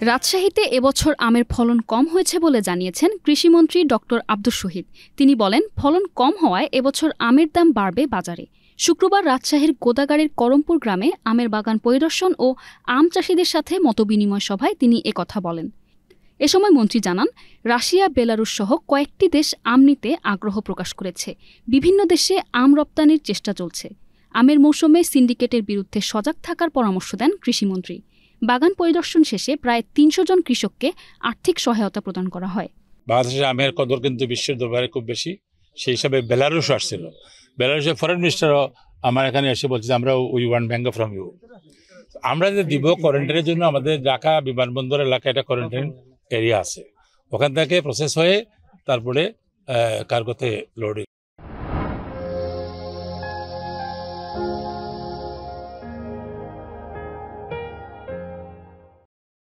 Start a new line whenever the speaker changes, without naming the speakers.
রাজশাহীতে এবছর আমের ফলন কম হয়েছে বলে জানিয়েছেন কৃষিমন্ত্রী ডক্টর আব্দুস শহীদ। তিনি বলেন, ফলন কম হওয়ায় এবছর আমের দাম বাড়বে বাজারে। শুক্রবার রাজশাহীর গোদাগাড়ীর করমপুর গ্রামে আমের বাগান পরিদর্শন ও আম চাষিদের সাথে মতবিনিময় সভায় তিনি একথা বলেন। এ সময় মন্ত্রী জানান, রাশিয়া, বেলারুশ সহ কয়েকটি দেশ আম নিতে আগ্রহ প্রকাশ করেছে। বিভিন্ন দেশে আম রপ্তানির চেষ্টা চলছে। আমের মৌসুমে সিন্ডিকেটের বিরুদ্ধে সজাগ থাকার পরামর্শ দেন কৃষিমন্ত্রী। বাগান পরিদর্শন শেষে প্রায় ৩০০ জন কৃষককে আর্থিক সহায়তা প্রদান করা হয়।
বাংলাদেশের আমের কদর কিন্তু বিশ্বের দরবারে খুব বেশি। সেই হিসাবে বেলারুশ আসছিল। বেলারুশের ফরেন মিনিস্টারও আমার এখানে এসে বলছে আমরা we want mango from you. আমরা যে দিব কোয়ারেন্টাইনের জন্য আমাদের ঢাকা বিমানবন্দর এলাকায় একটা কোয়ারেন্টাইন এরিয়া আছে। ওখান থেকে প্রসেস হয়ে তারপরে কার্গোতে লোড